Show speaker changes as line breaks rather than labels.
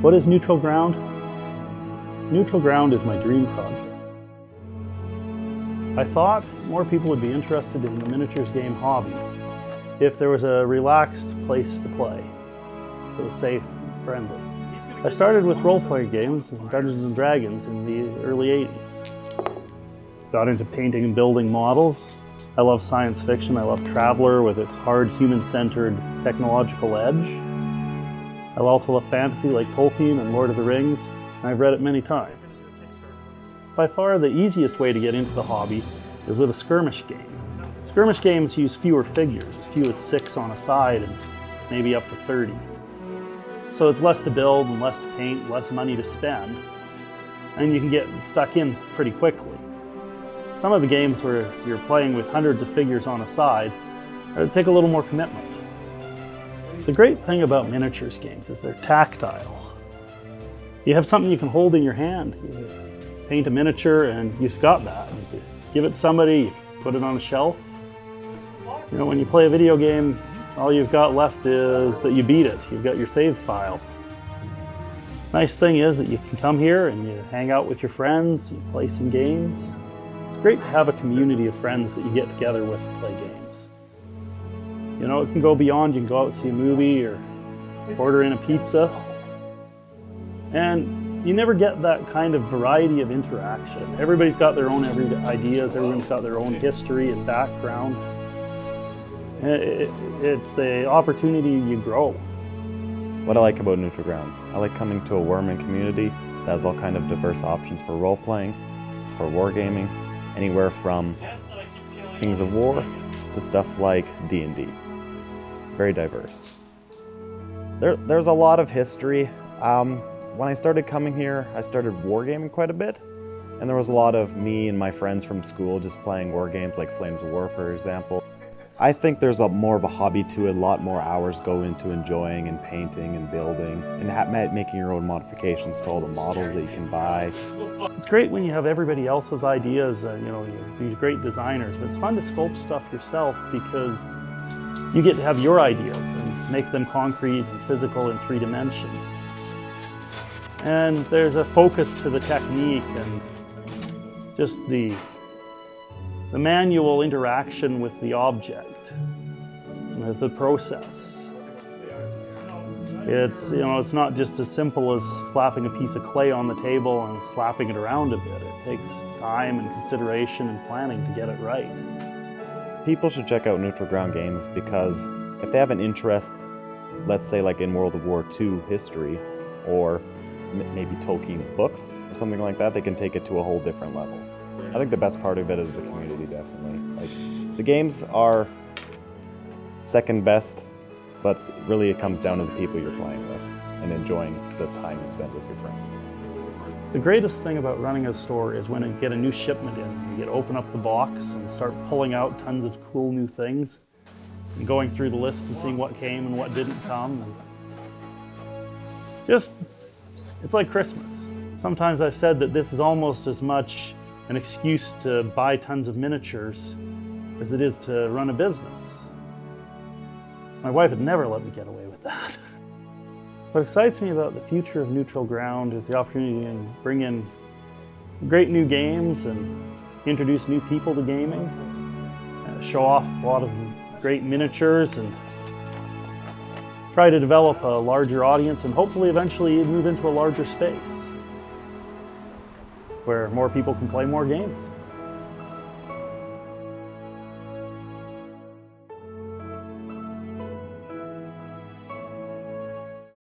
What is Neutral Ground? Neutral Ground is my dream project. I thought more people would be interested in the miniatures game hobby if there was a relaxed place to play. It was safe and friendly. I started with role-playing games and Dungeons & Dragons in the early 80s. Got into painting and building models. I love science fiction. I love Traveller with its hard, human-centered technological edge. I also love fantasy like Tolkien and Lord of the Rings, and I've read it many times. By far the easiest way to get into the hobby is with a skirmish game. Skirmish games use fewer figures, as few as 6 on a side and maybe up to 30. So it's less to build and less to paint, less money to spend, and you can get stuck in pretty quickly. Some of the games where you're playing with hundreds of figures on a side take a little more commitment. The great thing about miniatures games is they're tactile. You have something you can hold in your hand. You paint a miniature and you've got that. You give it to somebody, you put it on a shelf. You know, when you play a video game, all you've got left is that you beat it. You've got your save files. Nice thing is that you can come here and you hang out with your friends, you play some games. It's great to have a community of friends that you get together with to play games. You know, it can go beyond, you can go out and see a movie or order in a pizza. And you never get that kind of variety of interaction. Everybody's got their own ideas, everyone's got their own history and background. It's an opportunity you grow.
What I like about Neutral Grounds, I like coming to a warming community that has all kind of diverse options for role-playing, for wargaming, anywhere from Kings of War to stuff like D&D. It's very diverse. There's a lot of history. When I started coming here, I started wargaming quite a bit, and there was a lot of me and my friends from school just playing war games like Flames of War, for example. I think there's more of a hobby to it. A lot more hours go into enjoying and painting and building and making your own modifications to all the models that you can buy.
It's great when you have everybody else's ideas, you know, these great designers, but it's fun to sculpt stuff yourself because you get to have your ideas and make them concrete and physical in 3 dimensions. And there's a focus to the technique and just the manual interaction with the object, with the process. It's not just as simple as slapping a piece of clay on the table and slapping it around a bit. It takes time and consideration and planning to get it right.
People should check out Neutral Ground games because if they have an interest, let's say like in World of War II history, or maybe Tolkien's books or something like that, they can take it to a whole different level. I think the best part of it is the community, definitely. Like, the games are second best, but really it comes down to the people you're playing with and enjoying the time you spend with your friends.
The greatest thing about running a store is when you get a new shipment in. You get to open up the box and start pulling out tons of cool new things and going through the list and seeing what came and what didn't come. And it's like Christmas. Sometimes I've said that this is almost as much an excuse to buy tons of miniatures as it is to run a business. My wife would never let me get away with that. What excites me about the future of Neutral Ground is the opportunity to bring in great new games and introduce new people to gaming, show off a lot of great miniatures and try to develop a larger audience and hopefully eventually move into a larger space where more people can play more games.